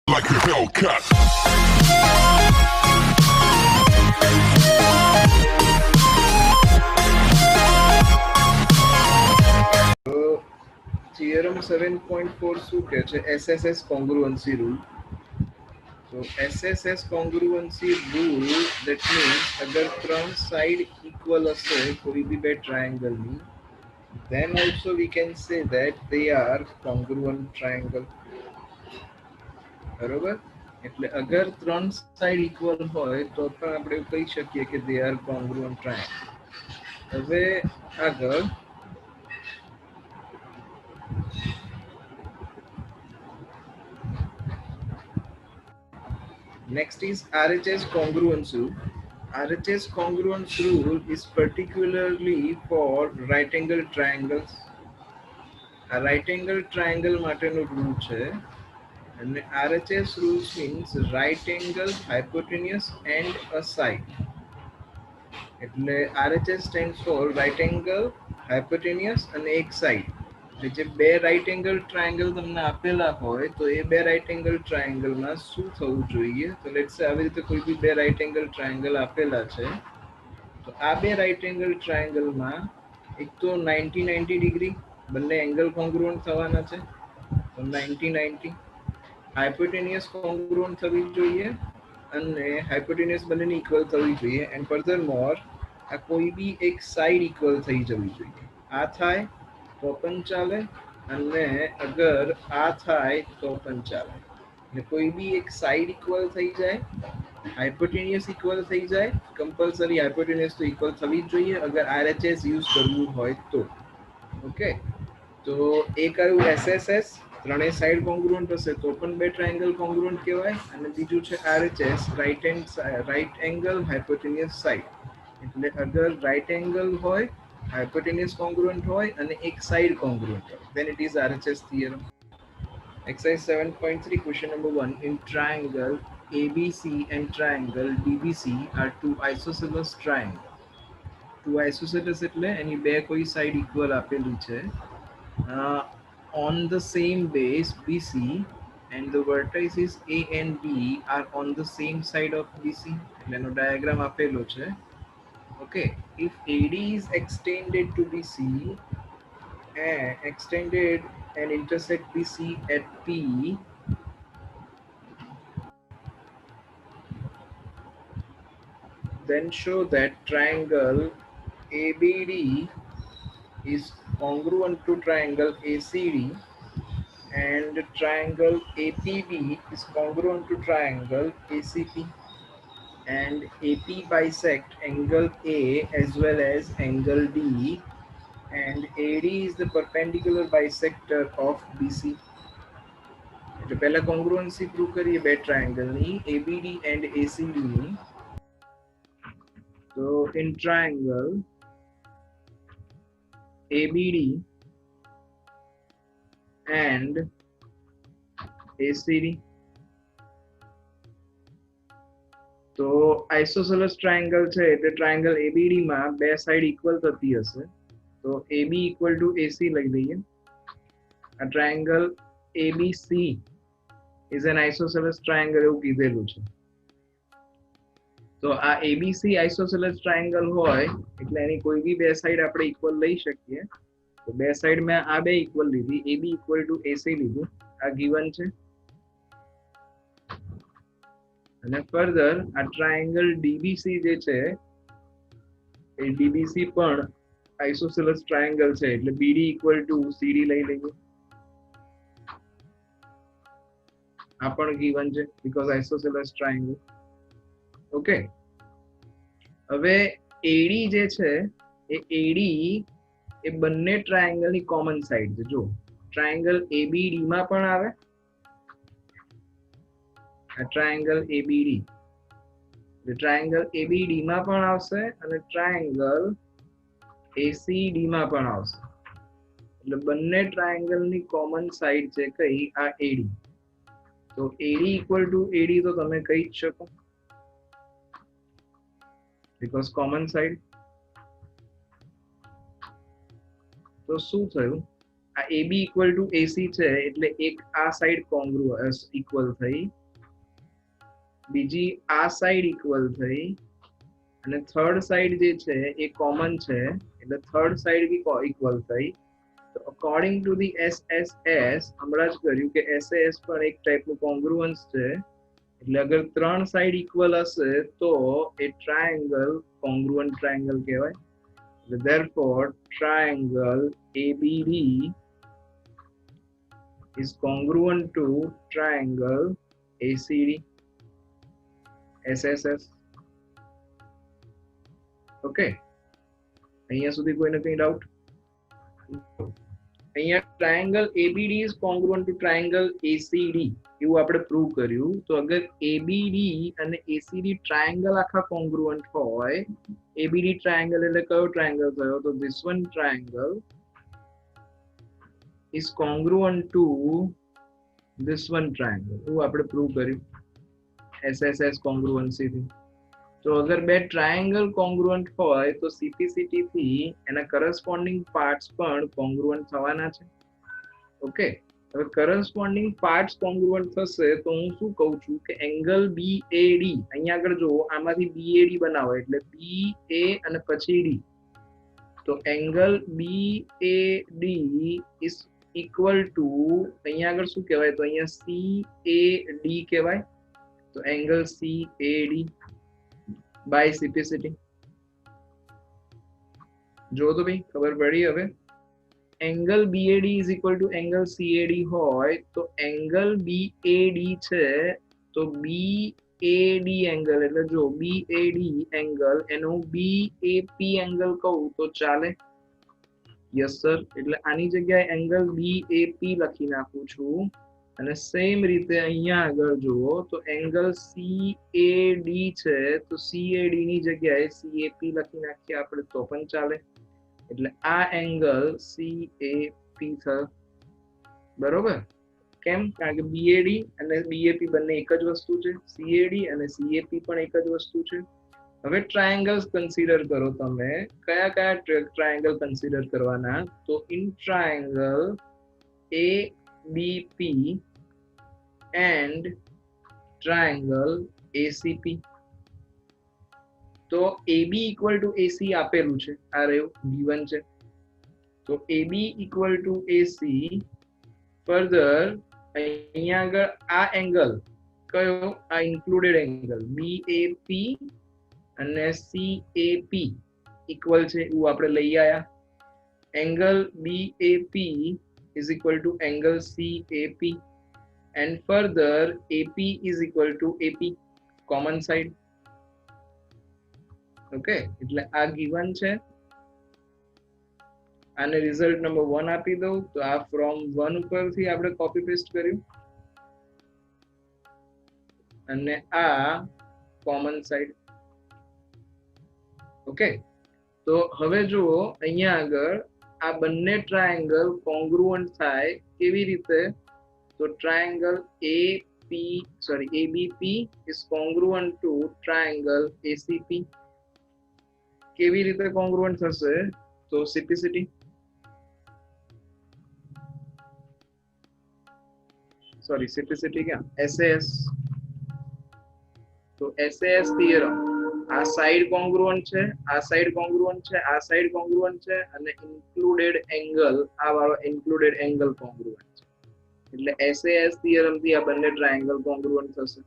like a Hellcat. Theorem 7.4 શું કહે છે? SSS congruency rule. So SSS congruency rule, that means अगर ત્રણ side equal હશે કોઈ બી બે triangle ની, then also we can say that they are congruent triangle. બરોબર? એટલે અગર ત્રણ સાઈડ ઇક્વલ હોય તો પણ આપણે કહી શકીએ કે they are congruent triangle. હવે આગળ next is RHS congruence rule. RHS congruence rule is particularly for right angle triangles. A right angle triangle માટેનો rule છે. And RHS rules means right angle, hypotenuse and a side. એટલે RHS stands for right angle, hypotenuse અને એક side. એટલે જે બે right angle triangle તમને આપેલા હોય તો એ બે રાઈટ એંગલ ટ્રાયેંગલમાં શું થવું જોઈએ? તો લેટ્સ સે આવી રીતે કોઈ બી બે રાઈટ એંગલ ટ્રાયેંગલ આપેલા છે તો આ બે રાઈટ એંગલ ટ્રાયેંગલમાં એક તો 90 ડિગ્રી બંને એંગલ કોંગ્રુઅન્ટ થવાના છે તો 90 હાઇપોટેનિયસ કોંગ્રુઅન્ટ થવી જોઈએ અને હાઇપોટેનિયસ બંનેની ઇક્વલ થવી જોઈએ એન્ડ ફર્ધર મોર આ કોઈ બી એક સાઈડ ઇક્વલ થઈ જવી જોઈએ. આ થાય તો પણ ચાલે અને અગર આ થાય તો પણ ચાલે. એટલે કોઈ બી એક સાઈડ ઇક્વલ થઈ જાય, હાઇપોટેનિયસ ઇક્વલ થઈ જાય, કમ્પલસરી હાઇપોટેનિયસ તો ઇક્વલ થવી જ જોઈએ અગર RHS યુઝ કરવું હોય તો. ઓકે, તો એક આવ્યું SSS, ત્રણેય સાઈડ કોંગ્રુઅન્ટ હશે તો પણ બે ટ્રાયેંગલ કોંગ્રુઅન્ટ કહેવાય અને બીજું છે RHS, રાઈટ એંગલ હાઇપોટેનિયસ સાઈડ. એટલે અગર રાઈટ એંગલ હોય, hypotenuse congruent હોય અને એક side congruent હોય, then it is RHS theorem. Exercise 7.3 question number 1. In triangle ABC and triangle DBC are two isosceles triangle. Two isosceles એટલે એની બે કોઈ side equal આપેલી છે on the same base BC and the vertices A and B are on the same side of BC. એટલે એનો diagram આપેલો છે. Okay, if AD is extended to BC and extended and intersect BC at P, then show that triangle ABD is congruent to triangle ACD and triangle APB is congruent to triangle ACP. And AP bisect angle A as well as angle D and AD is the perpendicular bisector of BC. એટલે પહેલા કોંગ્રુઅન્સી prove કરીએ બે ટ્રાયેંગલની ABD and ACD ની. તો in triangle ABD and ACD, તો isosceles triangle છે એટલે triangle ABD માં બે સાઈડ ઇક્વલ થતી હશે તો AB ઇક્વલ ટુ AC લઈ લઈએ. આ triangle ABC is an isosceles triangle એવું કીધેલું છે. તો આ ABC આઇસોસેલેસ ટ્રાયેંગલ હોય એટલે એની કોઈ બી બે સાઈડ આપણે ઇક્વલ લઈ શકીએ. તો બે સાઈડ મેં આ બે ઇક્વલ લીધી, AB ઇક્વલ ટુ AC લીધું, આ ગિવન છે. અને ફર્ધર આ ટ્રાયેંગલ DBC જે છે એ DBC પણ આઇસોસેલેસ ટ્રાયેંગલ છે એટલે BD ઇક્વલ ટુ CD લઈ લઈએ. આ પણ ગિવન છે બીકોઝ આઇસોસેલેસ ટ્રાયેંગલ. ઓકે, હવે AD જે છે એ AD એ બંને ટ્રાયેંગલની કોમન સાઈડ છે. જો ટ્રાયેંગલ ABD માં પણ આવે, આ ટ્રાયેંગલ ABD એટલે ટ્રાયેંગલ ABD માં પણ આવશે અને ટ્રાયેંગલ ACD માં પણ આવશે. એટલે બંને ટ્રાયેંગલની કોમન સાઈડ છે કઈ? આ AD. તો AD ઇક્વલ ટુ AD તો તમે કહી જ શકો બીકોઝ કોમન સાઈડ. તો શું થયું? આ AB ઇક્વલ ટુ AC છે એટલે એક આ સાઈડ કોંગ્રુઅસ ઇક્વલ થઈ, બીજી આ સાઈડ ઇક્વલ થઈ, અને થર્ડ સાઈડ જે છે એ કોમન છે એટલે થર્ડ સાઈડ બી ઇક્વલ થઈ. તો અકોર્ડિંગ ટુ ધી SSS હમણાં જ કર્યું કે SAS પણ એક ટાઈપનું કોંગ્રુઅન્સ છે, એટલે અગર ત્રણ સાઈડ ઇક્વલ હશે તો એ ટ્રાયેંગલ કોંગ્રુઅન્ટ ટ્રાયેંગલ કહેવાય. Therefore, triangle ABD is congruent to triangle ACD, SSS. Okay. અહીંયા સુધી કોઈને કંઈ ડાઉટ? અહીંયા triangle ABD is congruent to triangle ACD એવું આપણે પ્રૂવ કર્યું. તો અગર ABD અને ACD ટ્રાયેંગલ આખા કોંગ્રુઅન્ટ હોય, ABD triangle એટલે કયો ટ્રાયેંગલ થયો? તો this one triangle is congruent to this one triangle એવું આપણે પ્રૂવ કર્યું SSS congruency થી. તો અગર બે ટ્રાયેંગલ કોંગ્રુઅન્ટ હોય તો CPCT થી એના કરસ્પોન્ડિંગ પાર્ટ્સ પણ કોંગ્રુઅન્ટ થવાના છે. ઓકે, હવે કરસ્પોન્ડિંગ પાર્ટ્સ કોંગ્રુઅન્ટ થશે તો હું શું કહું છું કે એંગલ BAD, અહીંયા આગળ જો આમાંથી BAD બનાવો એટલે BA અને પછી D, તો angle BAD is equal to અહીંયા આગળ શું કહેવાય? તો અહીંયા CAD કહેવાય. તો એંગલ CAD બાય CPCT. જો તો ભાઈ ખબર પડી. હવે angle BAD is equal to angle CAD હોય તો એંગલ BAD છે તો BAD એંગલ એટલે જો BAD એંગલ એનો BAP એંગલ કહું તો ચાલે? Yes sir. એટલે આની જગ્યાએ એંગલ BAP લખી નાખું છું, અને સેમ રીતે અહીંયા આગળ જુઓ તો એંગલ CAD છે તો CAD ની જગ્યાએ CAP લખી નાખીએ આપણે તો પણ ચાલે. એટલે આ એંગલ CAP થયો. બરોબર? કેમ? કારણ કે BAD અને BAP બંને એક જ વસ્તુ છે, CAD અને CAP પણ એક જ વસ્તુ છે. હવે ટ્રાયેંગલ્સ કન્સિડર કરો. તમે કયા કયા ટ્રાયેંગલ કન્સિડર કરવાના? તો in triangle ABP and triangle ACP. તો AB equal to AC આપેલું છે, આ રહ્યું given છે. તો AB equal to AC. Further અહીંયા આગળ આ એંગલ કયો? આ ઇન્ક્લુડેડ એંગલ BAP અને CAP ઇક્વલ છે એવું આપણે લઈ આવ્યા. Angle BAP is equal to angle CAP, and further AP is equal to AP, common side. Okay, એટલે આ given છે. આને રિઝલ્ટ નંબર 1 આપી દઉં તો આ ફ્રોમ 1 ઉપરથી આપણે કોપી પેસ્ટ કર્યું, અને આ કોમન સાઈડ. ઓકે, તો હવે જુઓ અહીંયા આગળ આ બંને ટ્રાયેંગલ કોંગ્રુઅન્ટ થાય કેવી રીતે? તો triangle ABP is congruent to triangle ACP. કેવી રીતે કોંગ્રુઅન્ટ થશે? તો CPCT. CPCT ક્યાં? SAS. તો SAS થિયરમ. આ સાઈડ કોંગ્રુઅન્ટ છે, આ સાઈડ કોંગ્રુઅન્ટ છે, આ સાઈડ કોંગ્રુઅન્ટ છે, અને ઇન્ક્લુડેડ એંગલ આ વાળો ઇન્ક્લુડેડ એંગલ કોંગ્રુઅન્ટ છે. એટલે SAS થિયરમ થી આ બંને ટ્રાયેંગલ કોંગ્રુઅન્ટ થશે.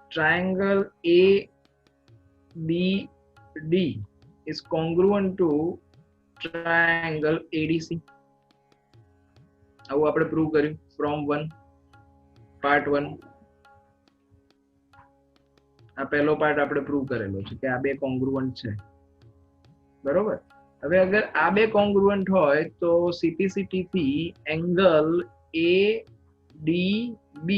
Triangle ABD is congruent to triangle ADC. આવું આપણે પ્રૂવ કર્યું ફ્રોમ 1 પાર્ટ 1. આ પહેલો પાર્ટ આપણે પ્રૂવ કરેલો છે કે આ બે કોંગ્રુઅન્ટ છે. બરોબર? હવે અગર આ બે કોંગ્રુઅન્ટ હોય તો CPCT થી એંગલ ADB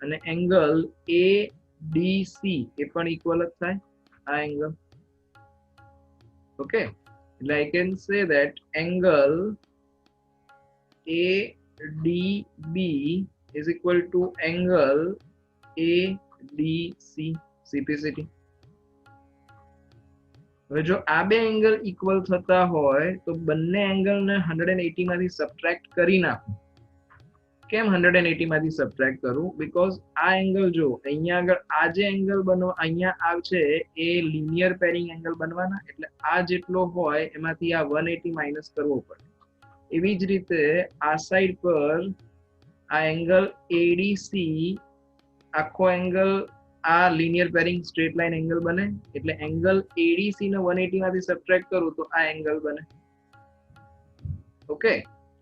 અને એંગલ ADC એ પણ ઇક્વલ જ થાય આ એંગલ. ઓકે, એટલે I can say that angle ADB is equal to angle ADC, CPCT. હવે જો આ બે એંગલ ઇક્વલ થતા હોય તો બંને એંગલને 180 માંથી સબટ્રેક્ટ કરી નાખો. કેમ 180 માંથી સબટ્રેક્ટ કરું? બીકોઝ આ એંગલ જો અહીંયા આગળ આ જે એંગલ બનો અહીંયા આવશે એ લિનિયર પેરિંગ એંગલ બનવાના, એટલે આ જેટલો હોય એમાંથી આ 180 માઇનસ કરવો પડે. એવી જ રીતે આ સાઈડ પર આ એંગલ એડીસી આખો એંગલ આ linear pairing straight line angle બને, એટલે એંગલ એડીસી ને 180 માંથી સબટ્રેક્ટ કરું તો આ એંગલ બને. ઓકે,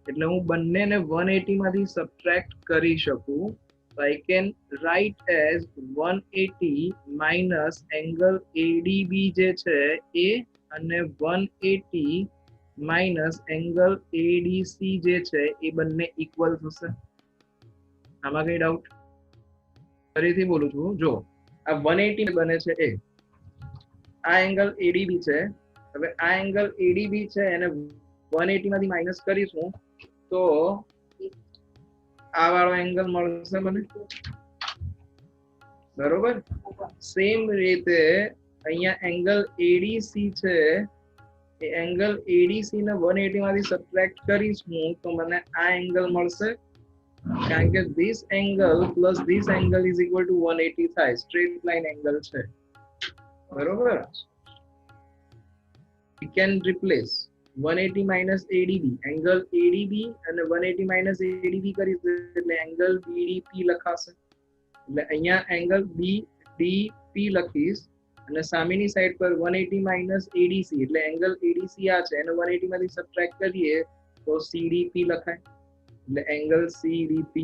એટલે હું બંનેને 180 માંથી સબટ્રેક્ટ કરી શકું. So I can write as 180 minus angle ADB જે છે એ અને 180 minus angle ADC જે છે એ બંને ઇક્વલ થશે. આમાં કઈ ડાઉટ? ફરીથી બોલું છું, જો આ 180 બને છે એ આ એંગલ ADB છે. હવે આ એંગલ ADB છે એને 180 માંથી માઇનસ કરીશું તો આ વાળો એંગલ મળશે મને, બરોબર. સેમ રીતે અહીંયા એંગલ એડીસી છે એ એંગલ એડીસી ને 180 માંથી સબટ્રેક્ટ કરીશું તો મને આ એંગલ મળશે, કારણ કે this angle plus this angle is equal to 180 થાય, સ્ટ્રેટ લાઇન એંગલ છે, બરોબર. we can replace 180 minus ADB, angle ADB અને 180 minus ADB કરીશું એટલે એંગલ BDP લખાશે. એટલે અહીંયા એંગલ BDP લખીશ અને સામેની સાઈડ પર 180 minus ADC એટલે એંગલ ADC આ છે એને 180 માંથી સબટ્રેક્ટ કરીએ તો CDP લખાય, એટલે એંગલ CDP.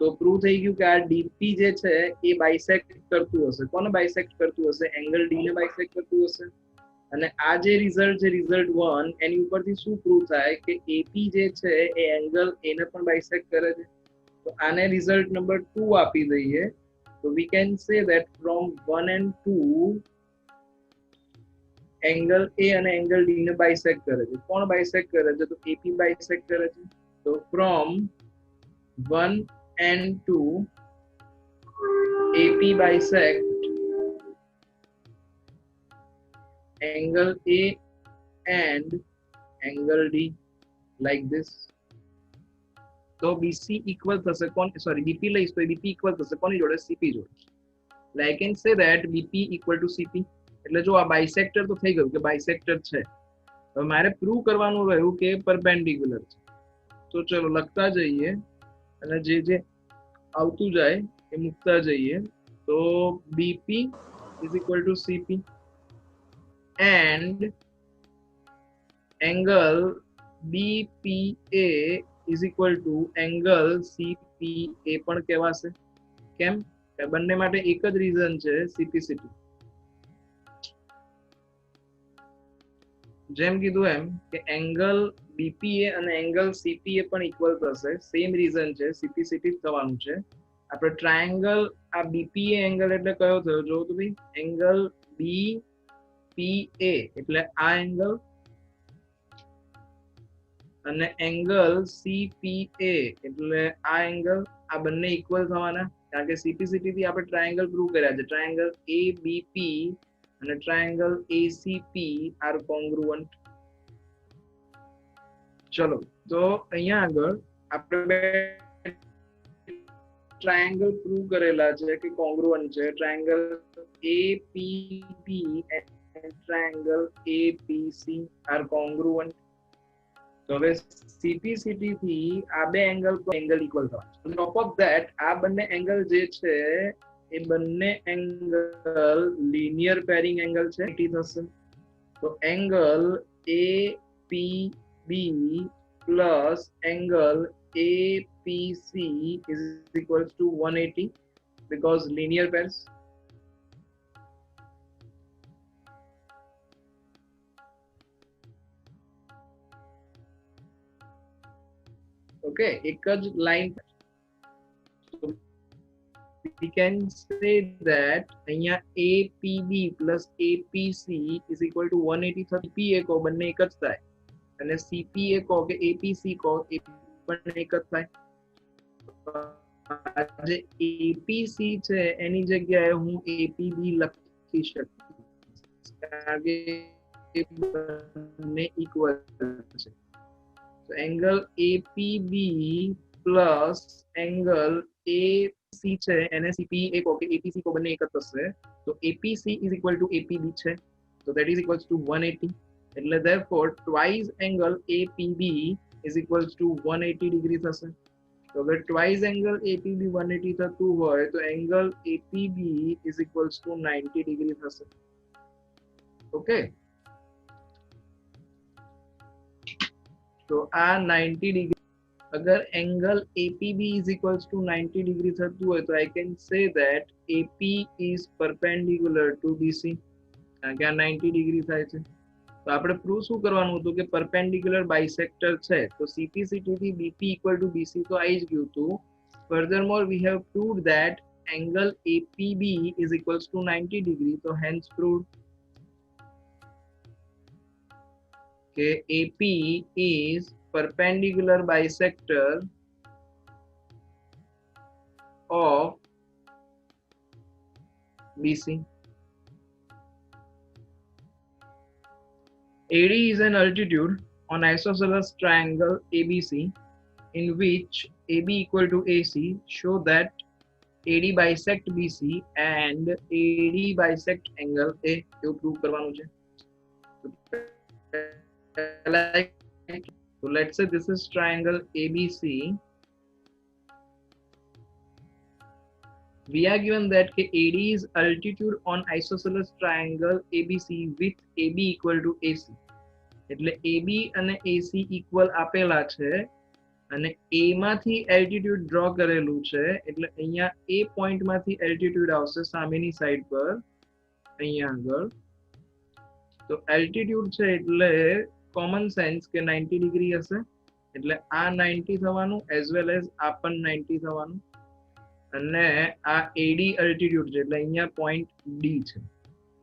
તો પ્રૂવ થઈ ગયું કે આ DP જે છે એ બાઇસેક્ટ કરતું હશે. કોને બાઇસેક્ટ કરતું હશે? એંગલ D ને બાઇસેક્ટ કરતું હશે. અને આ જે રિઝલ્ટ છે રિઝલ્ટ 1 એની ઉપરથી શું પ્રૂવ થાય કે AP જે છે એ એંગલ A ને પણ બાઇસેક્ટ કરે છે. તો આને રિઝલ્ટ નંબર 2 આપી દઈએ. તો we can say that from 1 and 2 angle A અને એંગલ D ને બાઇસેક્ટ કરે છે. કોણ બાઇસેક્ટ કરે છે? તો AP બાઇસેક્ટ કરે છે. તો from 1 and 2 AP bisect angle A and angle D like this. તો BC equal થશે કોણ, સોરી BP લઈશ તો BP equal થશે કોની જોડે? CP જોડે. એટલે I can say that BP equal to CP. એટલે જો આ બાઇસેક્ટર તો થઈ ગયું કે બાઇસેક્ટર છે. હવે મારે પ્રૂવ કરવાનું રહ્યું કે પરપેન્ડિક્યુલર છે. તો ચલો લખતા જઈએ અને જે જે આવતું જાય એ મૂકતા જઈએ. તો BP is equal to CP and angle BPA is equal to angle CPA પણ કહેવાશે. કેમ? બંને માટે એક જ રીઝન છે, CPCT. જેમ કીધું એમ કે એંગલ BPA અને એંગલ CPA પણ ઇક્વલ થશે, સેમ રીઝન છે, CPCT થવાનું છે. આપણે ટ્રાયેંગલ આ BPA એંગલ એટલે કયો થયો જો તો ભાઈ એંગલ BPA એટલે આ એંગલ અને એંગલ CPA એટલે આ એંગલ, આ બંને ઇક્વલ થવાના કારણ કે CPCT થી આપણે ટ્રાયેંગલ પ્રૂવ કર્યા છે. ટ્રાયેંગલ ABP અને ટ્રાયેંગલ ACP આર કોંગ્રુઅન્ટ. ચલો તો અહીંયા આગળ આપણે ટ્રાયેંગલ પ્રૂવ કરેલા છે કે કોંગ્રુઅન્ટ છે. Triangle APB and triangle APC are congruent. તો હવે CPCT થી આ બે એંગલ ઇક્વલ થવા. ટોપ ઓફ ધેટ આ બંને એંગલ જે છે એ બંને એંગલ લિનિયર પેરિંગ એંગલ છે, થશે. તો angle APB plus angle APC is equals to 180 because linear pairs. Okay, એક જ line. we can say that અહીંયા APB plus APC is equal to 180 થશે. CPA કો બંને એક જ થાય અને CPA કો કે APC કો એ પણ એક જ થાય. જે APC છે એની જગ્યાએ હું APB લખી શકું. કારણ કે એ બંને ઇક્વલ છે. તો એંગલ એપીબી પ્લસ એંગલ એસી છે એને સીપી એક ઓકે એપીસી કો બંને એક જ થશે. તો APC is equal to APB છે, તો દેટ ઇઝ ઇક્વલ્સ ટુ 180. એટલે therefore twice angle APB is equals to 180 degree થશે. તો અગર twice angle APB 180 થતું હોય તો angle APB is equals to 90 degree થશે. ઓકે, તો આ 90 ડિગ્રી અગર angle APB is equals to 90 degree થતું હોય તો I can say that AP is perpendicular to BC. કારણ કે આ 90 ડિગ્રી થાય છે. તો આપણે પ્રૂવ શું કરવાનું હતું કે પરપેન્ડિક્યુલર બાયસેક્ટર છે, તો CPCT થી BP equal to BC તો આવી જ ગયું હતું. Furthermore, we have proved that angle APB is equals to 90 degree. So hence proved કે AP is perpendicular bisector of BC. AD is an altitude on isosceles triangle ABC in which AB equal to AC. Show that AD bisect BC and AD bisect angle A. એવું prove કરવાનું છે. So let's say this is triangle ABC. We are given that AD is altitude on isosceles triangle ABC with AB equal to AC. એટલે AB અને AC equal આપેલા છે અને A માંથી altitude draw કરેલું છે. એટલે અહીંયા A point માંથી altitude આવશે સામેની સાઈડ પર અહીંયા આગળ. તો altitude છે એટલે common sense કે 90 ડિગ્રી હશે. એટલે આ 90 થવાનું as well as આ પણ 90 થવાનું. અને આ AD altitude છે એટલે અહીંયા point D છે,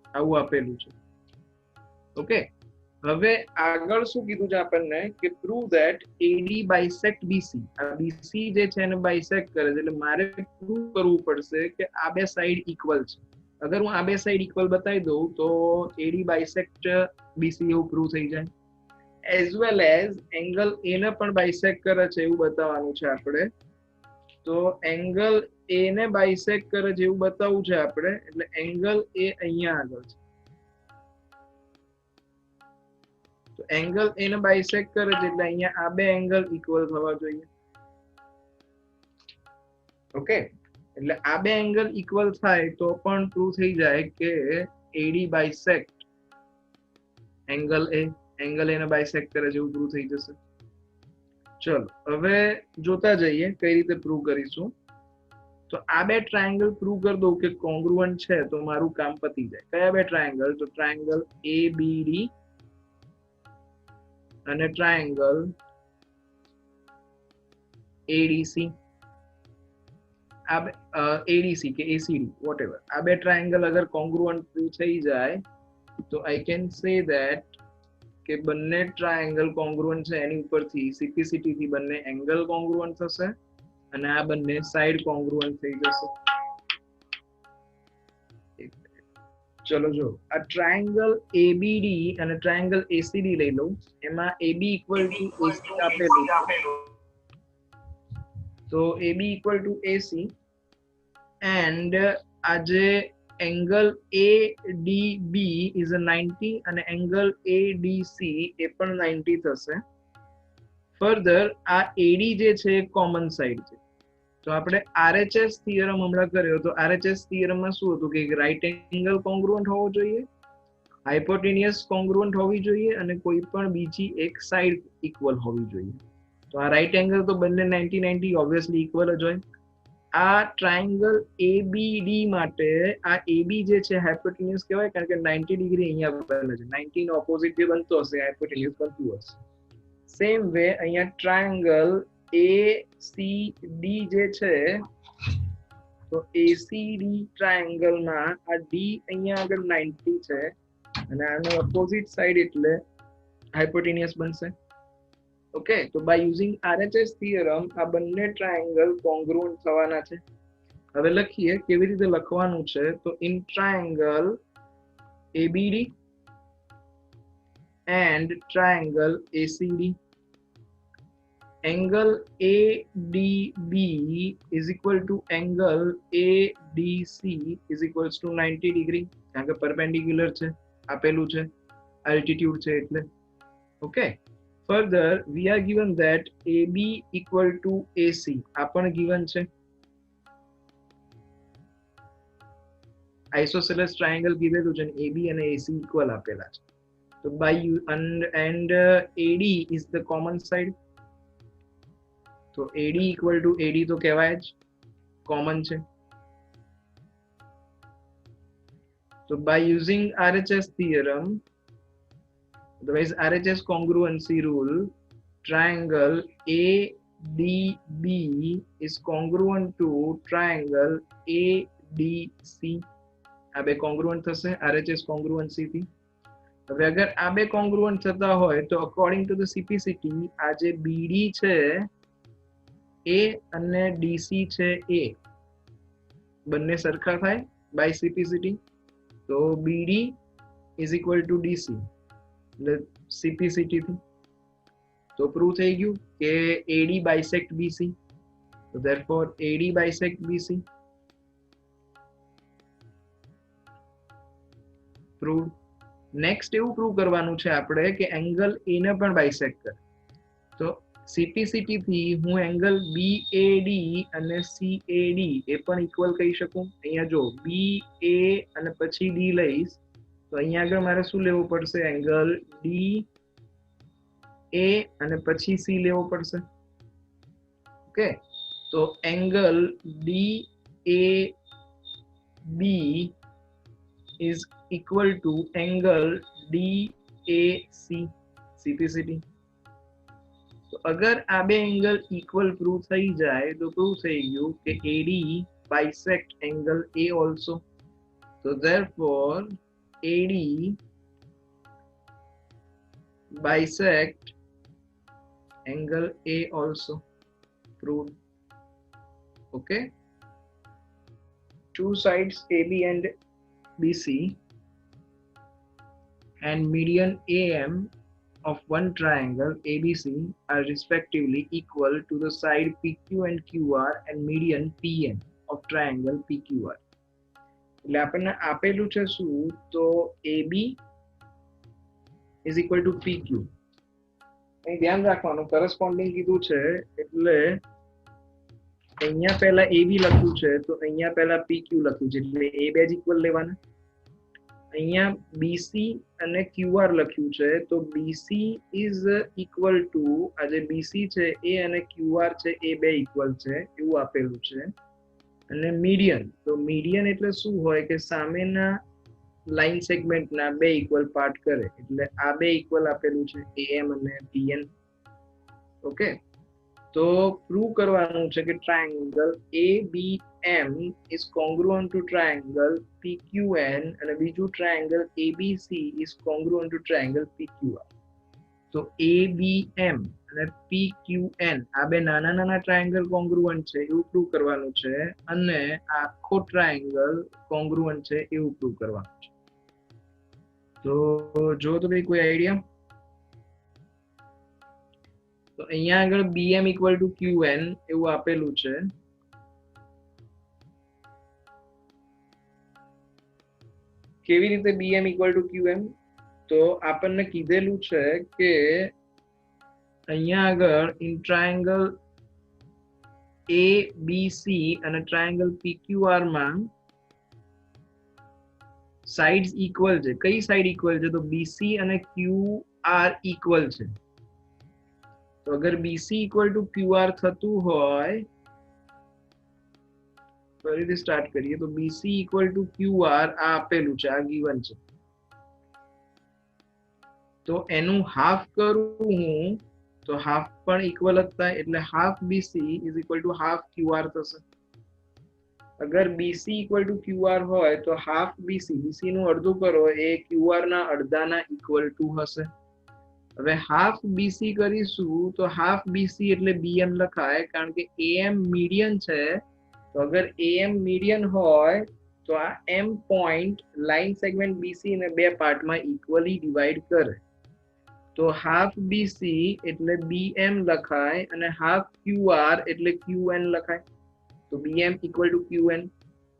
આવું આપેલું છે. ઓકે, હવે આગળ શું કીધું છે આપણને કે prove that AD bisect BC. આ BC જે છે એને બાયસેક્ટ કરે છે એટલે મારે પ્રૂવ કરવું પડશે કે આ બે સાઈડ ઇક્વલ છે. અગર હું આ બે સાઈડ ઇક્વલ બતાવી દઉં તો AD બાયસેક્ટ BC એવું પ્રૂવ થઈ જાય. As well as angle A ને પણ બાયસેક્ટ કરે છે એવું બતાવવાનું છે આપણે. તો એંગલ A ને બાયસેક્ટ કરે છે એવું બતાવવું છે આપણે. એટલે એંગલ A અહીંયા આગળ છે. તો એંગલ A ને બાયસેક્ટ કરે છે એટલે અહીંયા આ બે એંગલ ઇક્વલ થવા જોઈએ. ઓકે, એટલે આ બે એંગલ ઇક્વલ થાય તો પણ પ્રૂવ થઈ જાય કે AD bisect angle A. Angle A ને બાયસેક્ટ કરે છે એવું પ્રૂવ થઈ જશે. ચલો હવે જોતા જઈએ કઈ રીતે પ્રૂવ કરીશું. તો આ બે ટ્રાયેંગલ પ્રૂવ કરી દઉં કે કોંગ્રુઅન્ટ છે તો મારું કામ પતી જાય. કયા બે ટ્રાયેંગલ? તો ટ્રાયેંગલ ABD અને ટ્રાયેંગલ ADC. ADC કે ACD whatever. આ બે ટ્રાયેંગલ અગર કોંગ્રુઅન્ટ પ્રૂવ થઈ જાય તો I can say that કે બંને ટ્રાયેંગલ કોંગ્રુઅન્ટ છે એની ઉપરથી CPCT થી બંને એંગલ કોંગ્રુઅન્ટ થશે અને આ બંને સાઈડ કોંગ્રુઅન્ટ થઈ જશે. ચલો જો આ ટ્રાયેંગલ ABD અને ટ્રાયેંગલ ACD લઈ લઉં. એમાં AB equal to AC આપેલું. તો AB equal to AC and આ જે એંગલ ADB is a 90 અને એંગલ ADC એ પણ 90 થશે. ફર્ધર આ AD જે છે એ કોમન સાઈડ છે. તો આપણે RHS થિયરમ હમણાં કર્યો. તો RHS થિયરમમાં શું હતું કે રાઈટ એંગલ કોંગ્રુઅન્ટ હોવો જોઈએ, હાઇપોટેનિયસ કોંગ્રુઅન્ટ હોવી જોઈએ અને કોઈ પણ બીજી એક સાઈડ ઇક્વલ હોવી જોઈએ. તો આ રાઈટ એંગલ તો બંને 90-90 ઓબ્વિયસલી ઇક્વલ જ હોય. આ ટ્રાયેંગલ ABD માટે આ AB જે છે હાઇપોટેનિયસ કહેવાય કારણ કે 90 ડિગ્રી અહીંયા બને છે. 90 નો ઓપોઝિટ જે બનતો હશે હાઇપોટેનિયસ બનતું હશે. સેમ વે અહીંયા ટ્રાયેંગલ ACD જે છે તો ACD ટ્રાયેંગલમાં આ D અહીંયા આગળ 90 છે અને આનો ઓપોઝિટ સાઈડ એટલે હાઇપોટેનિયસ બનશે. ઓકે, તો બાય યુઝિંગ RHS થિયરમ આ બંને ટ્રાયેંગલ કોંગ્રુઅન્ટ થવાના છે. હવે લખીએ કેવી રીતે લખવાનું છે. તો in triangle ABD and triangle ACD. Angle ADB is equal to angle ADC is equals to 90 degree. કારણ કે perpendicular છે, આપેલું છે, altitude છે એટલે. Okay. Further, we are given that AB equal to AC. આ પણ given છે. Isosceles triangle કીધેલું છે, AB અને AC equal આપેલા છે. So by and AD is the common side. So AD equal to AD તો કહેવાય જ, common છે. So by using RHS theorem, otherwise RHS congruency rule, triangle ADB is congruent to triangle ADC. આ બે congruent થશે RHS congruency થી. હવે અગર આ બે congruent થતા હોય તો according to the CPCT આ જે BD છે A અને DC છે A બંને સરખા થાય by CPCT. તો BD is equal to DC એટલે CPCT થી. તો પ્રૂવ થઈ ગયું કે AD bisect BC. So therefore AD bisect BC. Proved. Next એવું પ્રૂવ કરવાનું છે આપણે કે એંગલ એ ને પણ બાયસેક્ટ કરે. તો CPCT થી હું એંગલ BAD અને CAD એ પણ ઇક્વલ કહી શકું. અહીંયા જો BA અને પછી D લઈશ તો અહીંયા આગળ મારે શું લેવું પડશે? એંગલ DA અને પછી C લેવો પડશે. ઓકે, તો angle DAB is equal to angle DAC CPCT. तो अगर आ बे एंगल इक्वल प्रूव થઈ જાય તો પ્રૂવ થઈ ગયું કે AD bisect angle A also. So therefore AD bisect angle A also. Proved. Okay, two sides AB and BC and median AM of one triangle ABC are respectively equal to the side PQ and QR and median PN of triangle PQR. એટલે આપણને આપેલું છે શું? તો AB is equal to PQ. અહીં ધ્યાન રાખવાનું, corresponding કીધું છે એટલે અહીંયા પહેલા AB લખ્યું છે તો અહીંયા પહેલા PQ લખ્યું છે એટલે A બે જ ઇક્વલ લેવાના. અહીંયા BC અને QR લખ્યું છે તો BC is equal to આ જે BC છે A અને QR છે એ બે ઇક્વલ છે એવું આપેલું છે. અને મીડિયન, તો મીડિયન એટલે શું હોય કે સામેના લાઈન સેગમેન્ટના બે ઇક્વલ પાર્ટ કરે એટલે આ બે ઇક્વલ આપેલું છે AM અને PN. ઓકે, તો પ્રૂવ કરવાનું છે કે triangle ABM is congruent to triangle PQN અને બીજું triangle ABC is congruent to triangle PQR. તો ABM અને PQN આ બે નાના નાના ટ્રાયેંગલ કોંગ્રુઅન્ટ છે એવું પ્રૂવ કરવાનું છે અને આખો ટ્રાયેંગલ કોંગ્રુઅન્ટ છે એવું પ્રૂવ કરવાનું છે. તો જો તો ભાઈ કોઈ આઈડિયા? તો અહીંયા આગળ BM equal to QN એવું આપેલું છે. કેવી રીતે BM equal to QM? તો આપણને કીધેલું છે કે અહીંયા આગળ ઇન ટ્રાયેંગલ ABC અને ટ્રાયેંગલ PQR માં સાઇડ્સ ઇક્વલ છે. કઈ સાઇડ ઇક્વલ છે? તો BC અને QR ઇક્વલ છે. તો અગર BC equal to QR થતું હોય, ફરીથી સ્ટાર્ટ કરીએ તો BC equal to QR આ આપેલું છે, આ given છે. તો એનું હાફ કરું હું તો હાફ પણ ઇક્વલ જ થાય એટલે half BC is equal to half QR થશે. અગર BC equal to QR હોય તો હાફ BC નું અડધું કરો એ QR ના અડધાના equal to હશે. હવે હાફ BC કરીશું તો હાફ BC એટલે BM લખાય કારણ કે AM મીડિયન છે. તો અગર AM મીડિયન હોય તો આ M point line segment BC ને બે પાર્ટમાં ઇક્વલી ડિવાઈડ કરે તો હાફ BC એટલે BM લખાય અને હાફ QR એટલે QN લખાય. તો BM equal to QN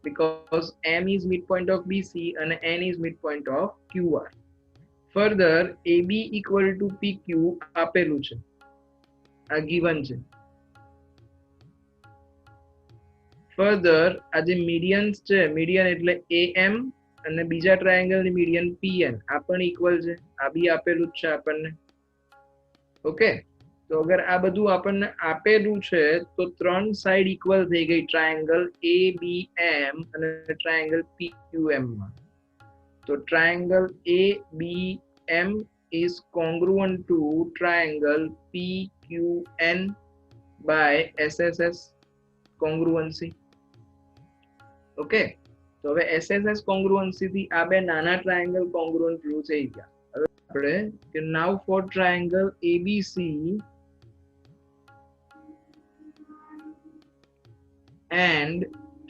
because M is midpoint of BC and N is midpoint of QR. Further, AB equal to PQ આપેલું છે, આ given છે. Further, આ જે medians છે, median એટલે AM અને બીજા ટ્રાયેંગલ ની મીડિયન PN આ પણ ઇક્વલ છે, આ બી આપેલું જ છે આપણને. ઓકે, તો અગર આ બધું આપણને આપેલું છે તો ત્રણ સાઈડ ઇક્વલ થઈ ગઈ ટ્રાયેંગલ ABM અને ટ્રાયેંગલ PQM માં. તો triangle ABM is congruent to triangle PQN by SSS congruency. Okay, તો હવે SSS congruency થી આ બે નાના ટ્રાયેંગલ congruent પ્રૂવ થઈ ગયા. હવે આપણે કે now for triangle ABC and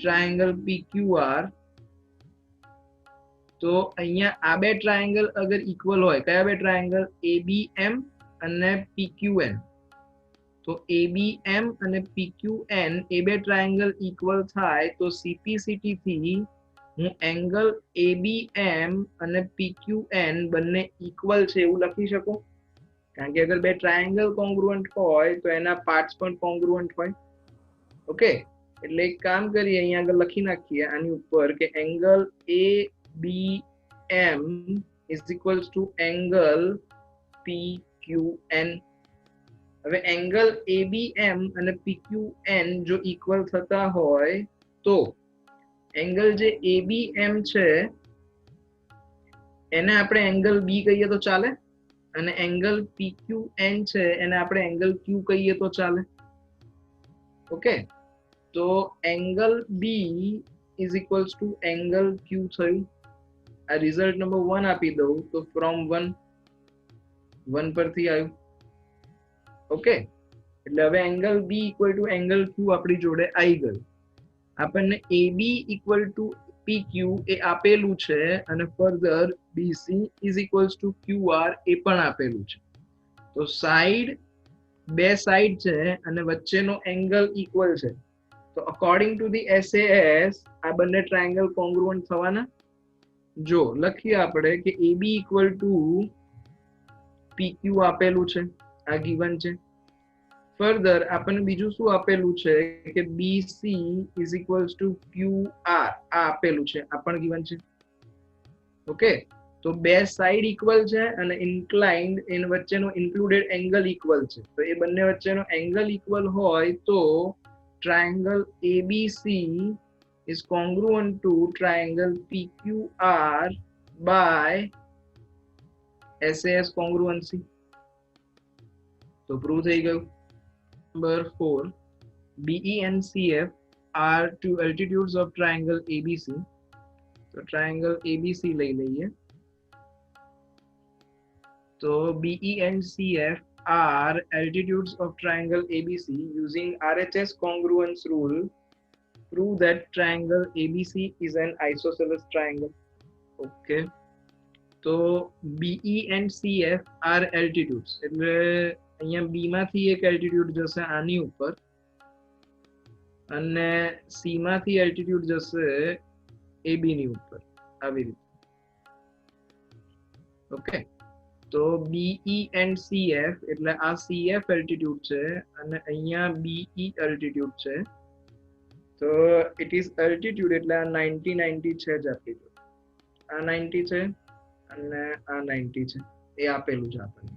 triangle PQR, તો અહીંયા આ બે ટ્રાયેંગલ અગર ઇક્વલ હોય, કયા બે ટ્રાયેંગલ ABM અને PQN, તો ABM અને PQN એ બે ટ્રાયેંગલ ઇક્વલ થાય તો CPCT થી હું એંગલ ABM અને PQN બંને ઇક્વલ છે એવું લખી શકું, કારણ કે અગર બે ટ્રાયેંગલ કોંગ્રુઅન્ટ હોય તો એના પાર્ટ્સ પણ કોંગ્રુઅન્ટ હોય. ઓકે, એટલે એક કામ કરીએ, અહીંયા આગળ લખી નાખીએ આની ઉપર કે angle ABM is equals to angle PQN. હવે એંગલ ABM અને PQN જો ઇક્વલ થતા હોય તો એંગલ જે ABM છે એને આપણે એંગલ B કહીએ તો ચાલે, અને એંગલ PQN છે એને આપણે એંગલ Q કહીએ તો ચાલે. ઓકે, તો angle B is equals to angle Q થયું. આ રિઝલ્ટ નંબર 1 આપી દઉં તો ફ્રોમ 1 પરથી આવ્યું. ઓકે, એટલે હવે angle B equal to angle Q આપણી જોડે આવી ગયું. આપણને AB ઇક્વલ ટુ PQ એ આપેલું છે અને further BC is equals to QR એ પણ આપેલું છે. તો સાઈડ બે સાઈડ છે અને વચ્ચેનો એંગલ ઇક્વલ છે, તો અકોર્ડિંગ ટુ ધી SAS આ બંને ટ્રાયેંગલ કોંગ્રુઅન્ટ થવાના. જો લખીએ આપણે કે AB ઇક્વલ ટુ PQ આપેલું છે, આ ગિવન છે. ફર્ધર આપણને બીજું શું આપેલું છે કે BC is equals to QR આ આપેલું છે, આ પણ ગિવન છે. ઓકે, તો બે સાઈડ ઇક્વલ છે અને ઇન્ક્લાઇન્ડ એન વચ્ચેનો ઇન્ક્લુડેડ એંગલ ઇક્વલ છે, તો એ બંને વચ્ચેનો એંગલ ઇક્વલ હોય તો triangle ABC is congruent to triangle PQR by SAS congruency. તો પ્રૂવ થઈ ગયું. Number 4, BE and CF are two altitudes of triangle ABC. તો triangle ABC લઈ લઈએ. તો BE and CF are altitudes of triangle ABC. Using RHS congruence rule, prove that triangle ABC is an isosceles triangle. Okay, તો BE and CF are altitudes, એટલે અહીંયા B માંથી એક altitude જશે આની ઉપર અને C માંથી એલ્ટિટ્યુડ જશે AB ની ઉપર, આવી રીતે. ઓકે, તો BE and CF એટલે આ CF એલ્ટિટ્યુડ છે અને અહીંયા BE એલ્ટિટ્યુડ છે. તો ઇટ ઇઝ એલ્ટિટ્યુડ એટલે આ 90 છે જ આપી દો, આ 90 છે અને આ 90 છે, એ આપેલું છે આપણને.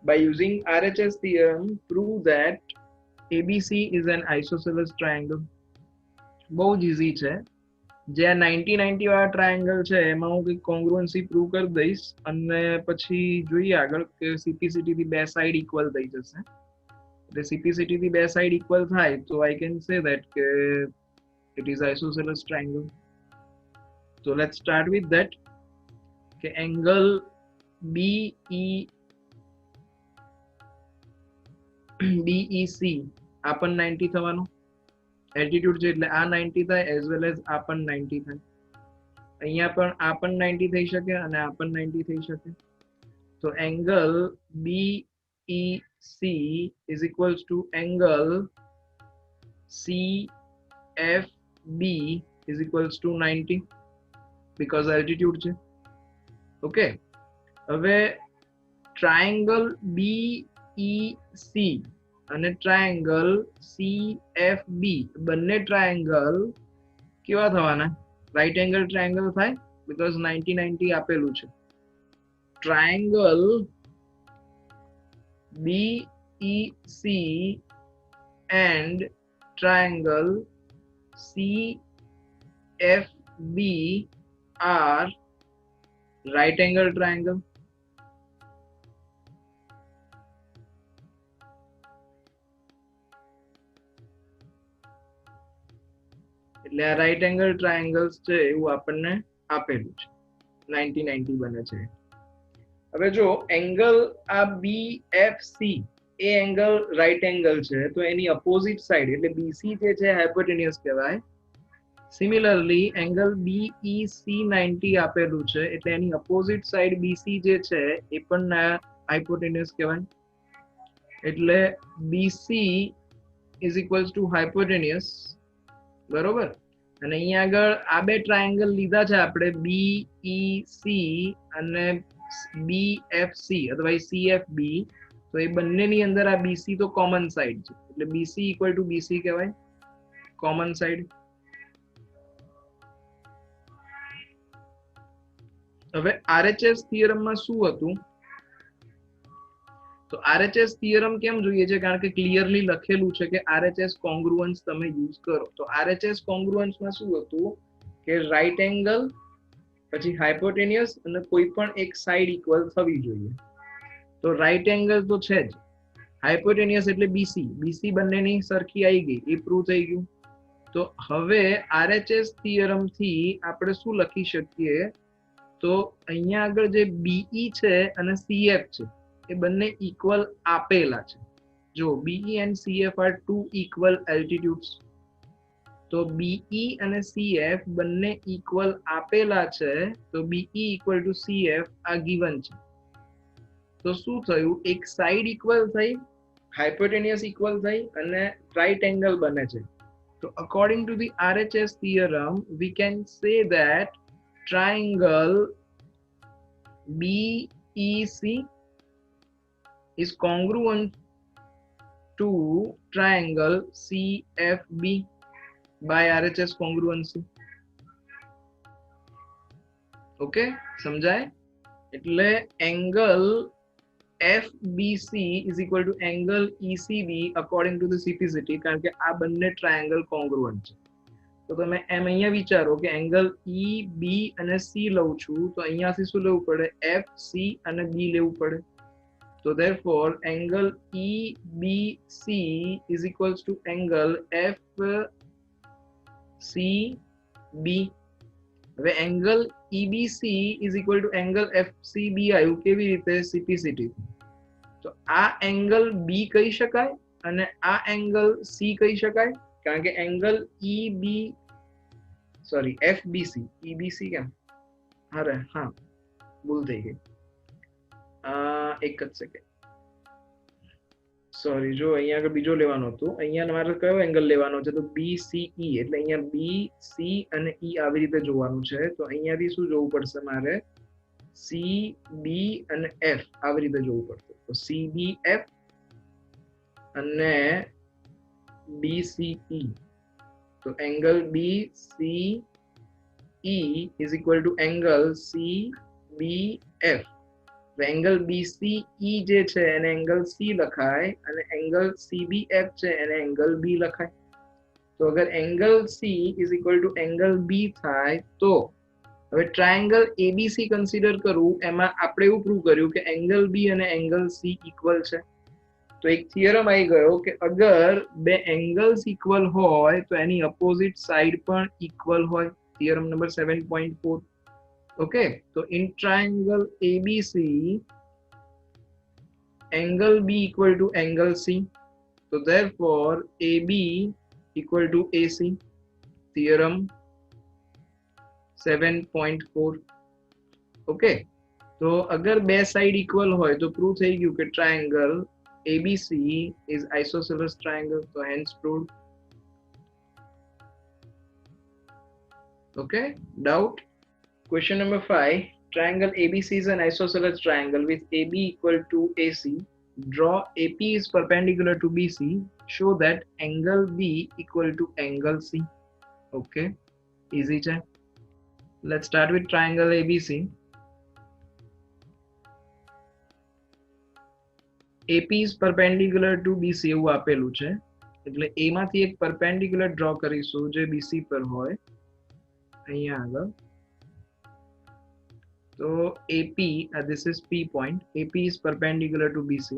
By using RHS theorem, prove that ABC is an isosceles triangle. બહુ જ ઇઝી છે. જે 90 વાળા ટ્રાયેંગલ છે એમાં હું કંઈક કોંગ્રુઅન્સી પ્રૂવ કરી દઈશ અને પછી જોઈએ આગળ કે CPCT થી બે સાઈડ ઇક્વલ થઈ જશે. એટલે CPCT થી બે સાઈડ ઇક્વલ થાય તો I can say that કે it is isosceles triangle. So let's start with that કે એંગલ BEC આ પણ 90 થવાનું, એલ્ટિટ્યુડ છે એટલે આ 90 થાય એઝ વેલ એઝ આ પણ 90 થાય. અહીંયા પણ આ પણ 90 થઈ શકે અને આ પણ 90 થઈ શકે. So angle BEC is equals to angle CFB is equals to 90 because altitude છે. ઓકે, હવે ટ્રાયેંગલ BEC અને ટ્રાયેંગલ CFB બંને ટ્રાયેંગલ કેવા થવાના? રાઈટ એંગલ ટ્રાયેંગલ થાય because 90 90 આપેલું છે. Triangle BEC and triangle CFB are right angle triangle. એટલે આ રાઈટ એંગલ ટ્રાયેંગલ્સ છે એવું આપણને આપેલું છે. 90 90 બને છે. હવે જો એંગલ આ BFC એ એંગલ રાઈટ એંગલ છે તો એની અપોઝિટ સાઈડ એટલે BC જે છે હાઇપોટેન્યુઅસ કહેવાય. સિમિલરલી એંગલ BEC 90 આપેલું છે એટલે એની અપોઝિટ સાઈડ BC જે છે એ પણ હાઇપોટેન્યુઅસ કહેવાય. એટલે BC is equals to hypotenuse, બરોબર. અને અહીંયા આગળ આ બે ટ્રાયેંગલ લીધા છે આપણે BEC અને BFC અથવા CFB. તો એ બંનેની અંદર આ BC તો કોમન સાઈડ છે એટલે BC ઇક્વલ ટુ BC કહેવાય, કોમન સાઈડ. હવે RHS થિયરમમાં શું હતું? તો RHS થિયરમ કેમ જોઈએ છે? કારણ કે ક્લિયરલી લખેલું છે કે RHS કોંગ્રુઅન્સ તમે યુઝ કરો. તો RHS કોંગ્રુઅન્સમાં શું હતું કે રાઈટ એંગલ પછી હાઇપોટેન્યુઅસ અને કોઈ પણ એક સાઈડ ઇક્વલ થવી જોઈએ. તો રાઈટ એંગલ તો છે જ, હાઇપોટેન્યુઅસ એટલે BC બંનેની સરખી આવી ગઈ, એ પ્રૂવ થઈ ગયું. તો હવે RHS થિયરમ થી આપણે શું લખી શકીએ? તો અહીંયા આગળ જે BE છે અને CF છે એ બંને ઇક્વલ આપેલા છે. જો BE and CF are two equal altitudes. તો BE અને CF બંને ઇક્વલ આપેલા છે તો BE equal to CF આ given છે. તો શું થયું? એક સાઈડ ઇક્વલ થઈ, હાઇપોટેન્યુઅસ ઇક્વલ થઈ અને રાઈટ એંગલ બને છે. તો according to the RHS theorem we can say that triangle BEC is congruent to triangle CFB by RHS congruency. Okay, સમજાય? એટલે angle FBC is equal to angle ECB according to the CPCT કારણ કે આ બંને triangle કોંગ્રુઅન્ટ છે. તો તમે એમ અહીંયા વિચારો કે એંગલ EB અને C લઉં છું તો અહીંયાથી શું લેવું પડે? FC અને B લેવું પડે. So therefore angle EBC is equals to angle FCB. હવે angle EBC is equal to angle FCB આવ્યું કેવી રીતે? CPCT. તો આ એંગલ B કહી શકાય અને આ એંગલ C કહી શકાય કારણ કે એંગલ FBC EBC કેમ? અરે હા, ભૂલ થઈ ગઈ. એક જ સેકન્ડ, સોરી. જો અહીંયા આગળ બીજો લેવાનો હતો, અહીંયા મારે કયો એંગલ લેવાનો છે? તો BCE એટલે અહીંયા BC અને E આવી રીતે જોવાનું છે. તો અહીંયાથી શું જોવું પડશે મારે? CB અને F આવી રીતે જોવું પડશે. તો CBF અને BCE. તો angle BCE is equal to angle CBF. Angle BCE જે છે એને એંગલ C લખાય અને એંગલ CBF છે એને એંગલ B લખાય. તો અગર angle C is equal to angle B થાય તો હવે ટ્રાયેંગલ ABC કન્સિડર કરું, એમાં આપણે એવું પ્રૂવ કર્યું કે એંગલ B અને એંગલ C ઇક્વલ છે. તો એક થિયરમ આવી ગયો કે અગર બે એંગલ્સ ઇક્વલ હોય તો એની અપોઝિટ સાઈડ પણ ઇક્વલ હોય. Theorem number 7.4. Okay, so in triangle ABC, angle B equal to angle C. So therefore, AB equal to AC. Theorem 7.4. Okay, so તો અગર બે સાઈડ ઇક્વલ હોય તો પ્રૂવ થઈ ગયું કે triangle ABC is isosceles triangle, so hence proved. Okay, doubt? Question number 5. Triangle ABC is an isosceles triangle with AB equal to AC. Draw AP is perpendicular to BC. Show that angle B equal to angle C. Okay, easy છે. Let's start with triangle ABC. AP is perpendicular to BC એવું આપેલું છે, એટલે A માંથી એક perpendicular draw કરીશું જે BC પર હોય અહીંયા આગળ. So AP, this is P point. AP is perpendicular to BC.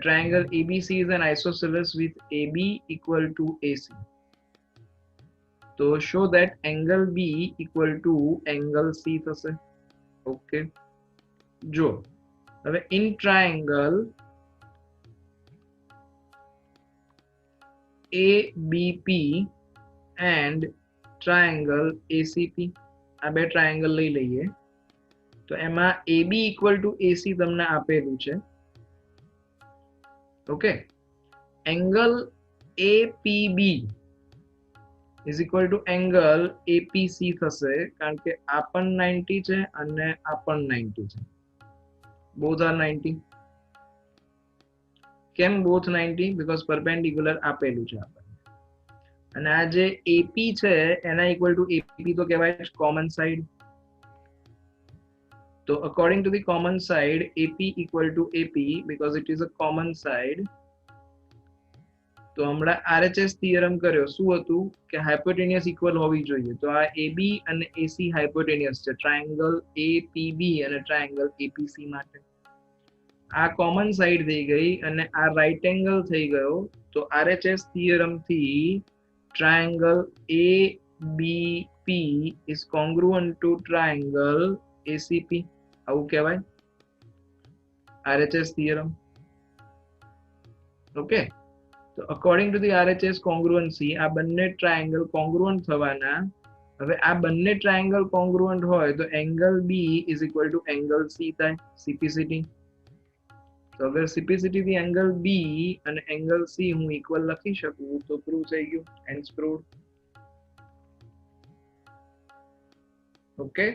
Triangle ABC is an isosceles with AB equal to AC. So show that angle B equal to angle C થશે. Okay. જો હવે in triangle ABP and triangle ACP, આ બે triangle લઈ લઈએ તો એમાં AB equal to AC તમને આપેલું છે. Okay, angle APB is equal to angle APC થશે કારણ કે આ પણ 90 છે અને આ પણ 90 છે. both are 90. કેમ both 90? because perpendicular આપેલું છે આપણને. અને આ જે AP છે એના equal to AP તો કહેવાય common side. So according to the common side, AP equal to AP because it is a common side. તો હમણાં RHS theorem કર્યો, શું હતું કે hypotenuse equal હોવી જોઈએ. તો આ AB અને AC hypotenuse છે triangle APB અને triangle APC માટે. આ common side થઈ ગઈ અને આ right angle થઈ ગયો. તો RHS theorem થી triangle ABP is congruent to triangle ACP. આવું કહેવાય RHS theorem. Okay, so according to the RHS congruency આ બંને triangle congruent થવાના. હવે આ બંને triangle congruent હોય તો angle B is equal to angle C થાય, CPCT. તો અગર CPCT થી angle B અને angle C હું equal લખી શકું તો prove થઈ ગયું, hence proved. Okay.